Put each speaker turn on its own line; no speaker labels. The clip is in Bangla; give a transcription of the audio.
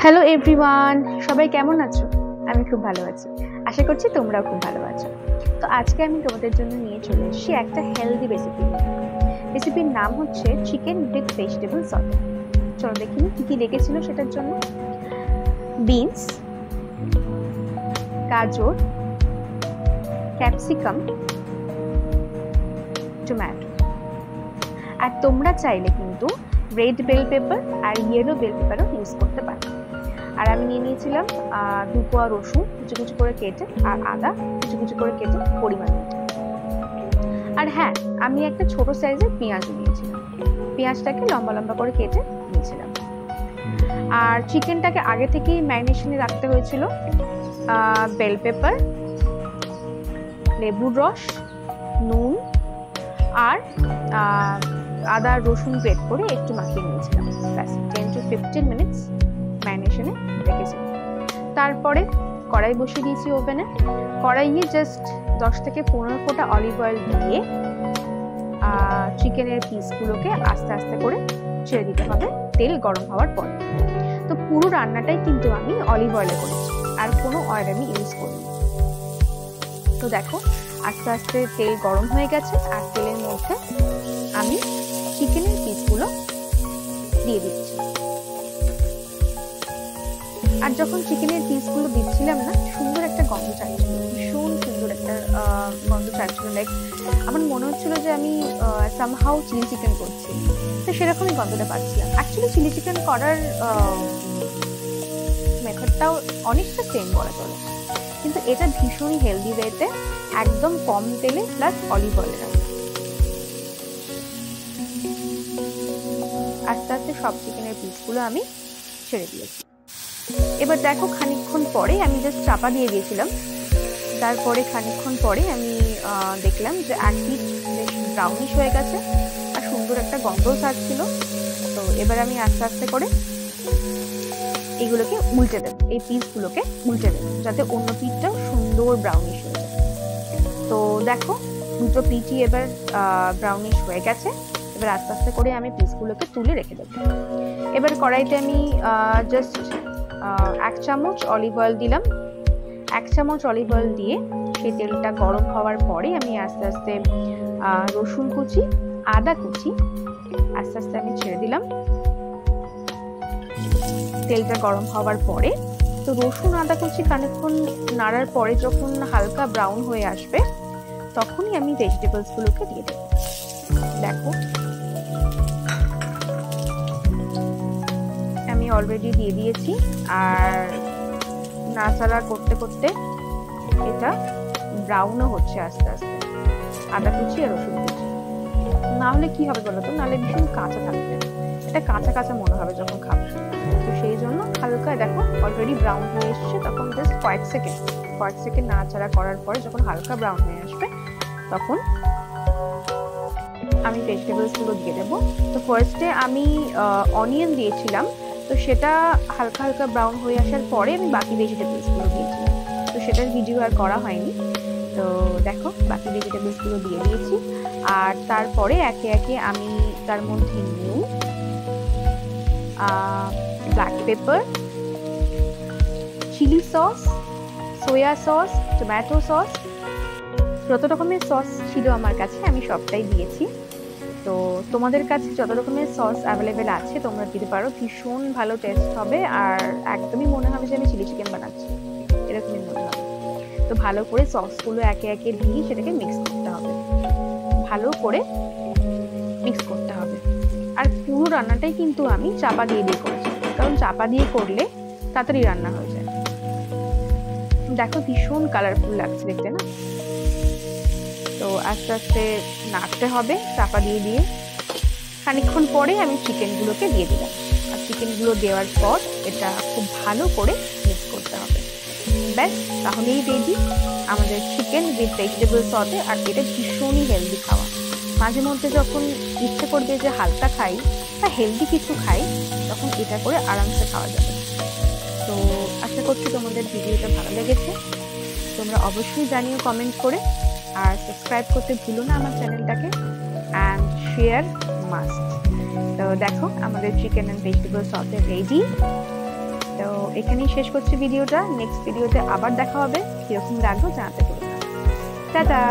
হ্যালো এভরিওয়ান, সবাই কেমন আছো? আমি খুব ভালো আছি। আশা করছি তোমরাও খুব ভালো আছো। তো আজকে আমি তোমাদের জন্য নিয়ে চলে এসেছি একটা হেলদি রেসিপি। রেসিপির নাম হচ্ছে চিকেন উইথ ভেজিটেবল সটে। চলো দেখি কি কি লেগেছিল সেটার জন্য। বিনস, গাজর, ক্যাপসিকাম, টমেটো। আর তোমরা চাইলে কিন্তু রেড বেল পেপার আর ইয়েলো বেল পেপারও ইউজ করতে পারো। আর আমি নিয়ে নিয়েছিলাম 2 কোয়া রসুন কুচি কুচি করে কেটে, আর আদা কুচি কুচি করে কেটে পরিমাণ মতো। আর হ্যাঁ, আমি একটা ছোট সাইজের পেঁয়াজ নিয়েছিলাম, পেঁয়াজটাকে লম্বা লম্বা করে কেটে নিয়েছিলাম। আর চিকেনটাকে আগে থেকেই ম্যারিনেশনে রাখতে হয়েছিল বেল পেপার, লেবুর রস, নুন আর আদা রসুন গ্রেট করে একটু মাখিয়ে নিয়েছিলাম। ব্যাস 10 to 15 মিনিটস ম্যারিনেশনে রেখেছিলাম। তারপরে কড়াই বসিয়ে দিয়েছি ওভেনে। কড়াইয়ে জাস্ট 10 থেকে 15 ফোঁটা অলিভ অয়েল দিয়ে চিকেনের পিসগুলোকে আস্তে আস্তে করে ছেড়ে দিতে হবে তেল গরম হওয়ার পর। তো পুরো রান্নাটাই কিন্তু আমি অলিভ অয়েলে করেছি, আর কোনো অয়েল আমি ইউজ করিনি। তো দেখো আস্তে আস্তে তেল গরম হয়ে গেছে, আর তেলের মধ্যে আমি চিকেনের পিসগুলো দিয়ে দিচ্ছি। আর যখন চিকেনের পিসগুলো দিচ্ছিলাম না, সুন্দর একটা গন্ধ ছাড়ছিল, ভীষণ সুন্দর একটা গন্ধ ছাড়ছিল। লাইক আমার মনে হচ্ছিল যে আমি সামহাউ চিলি চিকেন করছি। তো সেরকমই গন্ধটা পাচ্ছিলাম। অ্যাকচুয়ালি চিলি চিকেন করার মেথডটাও অনেকটা সেম বলা চলে, কিন্তু এটা ভীষণই হেলদি ওয়েতে, একদম কম তেলে প্লাস অলিভ অয়েলে রান্না। আস্তে আস্তে সব চিকেনের পিসগুলো আমি ছেড়ে দিয়েছি। এবার দেখো খানিকক্ষণ পরে আমি জাস্ট চাপা দিয়ে দিয়েছিলাম। তারপরে খানিকক্ষণ পরে আমি দেখলাম যে এক পিস বেশ ব্রাউনিশ হয়ে গেছে, আর সুন্দর একটা গন্ধও ছাড়ছিল। তো এবার আমি আস্তে আস্তে করে এইগুলোকে উল্টে দেবো, এই পিসগুলোকে উল্টে দেবো, যাতে অন্য পিসটাও সুন্দর ব্রাউনিশ হয়ে যায়। তো দেখো দুটো পিসই এবার ব্রাউনিশ হয়ে গেছে। এবার আস্তে আস্তে করে আমি পিসগুলোকে তুলে রেখে দেবো। এবার কড়াইতে আমি জাস্ট 1 চামচ অলিভ অয়েল দিলাম। 1 চামচ অলিভ অয়েল দিয়ে সেই তেলটা গরম হওয়ার পরে আমি আস্তে আস্তে রসুন কুচি, আদা কুচি আস্তে আস্তে আমি ছেড়ে দিলাম তেলটা গরম হওয়ার পরে। তো রসুন আদা কুচি খানিকক্ষণ নাড়ার পরে যখন হালকা ব্রাউন হয়ে আসবে, তখনই আমি ভেজিটেবলস গুলোকে দিয়ে দেব। দেখো আমি অলরেডি দিয়ে দিয়েছি, আর নাড়াচাড়া করতে করতে এটা ব্রাউনও হচ্ছে আস্তে আস্তে, আদা কুচি আর রসুন কুচি। না হলে কি হবে বলো তো, নাহলে ভীষণ কাঁচা থাকবে, এটা কাঁচা কাঁচা মনে হবে যখন খাবো। তো সেই জন্য হালকা দেখো অলরেডি ব্রাউন হয়ে এসছে, তখন জাস্ট কয়েক সেকেন্ড নাড়াচাড়া করার পরে যখন হালকা ব্রাউন হয়ে আসবে, তখন আমি ভেজিটেবলস গুলো দিয়ে দেবো। তো ফার্স্টে আমি অনিয়ন দিয়েছিলাম, তো সেটা হালকা হালকা ব্রাউন হয়ে আসার পরে আমি বাকি ভেজিটেবলস গুলো দিয়েছিলাম। তো সেটার ভিডিও আর করা হয়নি। তো দেখো বাকি ভেজিটেবলস গুলো দিয়ে দিয়েছি, আর তারপরে একে একে আমি তার মধ্যে নুন, black pepper, chilli sauce, soya sauce, tomato sauce, যত রকমের সস ছিল আমার কাছে আমি সবটাই দিয়েছি। তো তোমাদের কাছে যত রকমের সস অ্যাভেলেবেল আছে তোমরা দিতে পারো, ভীষণ ভালো টেস্ট হবে, আর একদমই মনে হবে যে আমি চিলি চিকেন বানাচ্ছি, এরকমই মনে হবে। তো ভালো করে সসগুলো একে একে দিয়ে সেটাকে মিক্স করতে হবে, ভালো করে মিক্স করতে হবে। আর পুরো রান্নাটাই কিন্তু আমি চাপা দিয়ে করেছি, কারণ চাপা দিয়ে করলে তাড়াতাড়ি রান্না হয়ে যায়। দেখো ভীষণ কালারফুল লাগছে দেখতে না? তো আস্তে আস্তে নাড়তে হবে চাপা দিয়ে। খানিকক্ষণ পরে আমি চিকেনগুলোকে দিয়ে দিলাম, আর চিকেনগুলো দেওয়ার পর এটা খুব ভালো করে মিক্স করতে হবে। ব্যাস তাহলেই রেডি আমাদের চিকেন উইথ ভেজিটেবল সটে। আর এটা ভীষণই হেলদি খাওয়া। মাঝে মধ্যে যখন ইচ্ছে করবে যে হালকা খাই বা হেলদি কিছু খাই, তখন এটা করে আরামসে খাওয়া যাবে। তো আশা করছি তোমাদের ভিডিওটা ভালো লেগেছে। তোমরা অবশ্যই জানিও কমেন্ট করে, আর সাবস্ক্রাইব করতে ভুলো না আমার চ্যানেলটাকে, অ্যান্ড শেয়ার মাস্ট। তো দেখো আমাদের চিকেন অ্যান্ড ভেজিটেবল সসে রেডি। তো এখানেই শেষ করছি ভিডিওটা। নেক্সট ভিডিওতে আবার দেখা হবে, কিরকম লাগলো জানাতে ভুলো না। টাটা।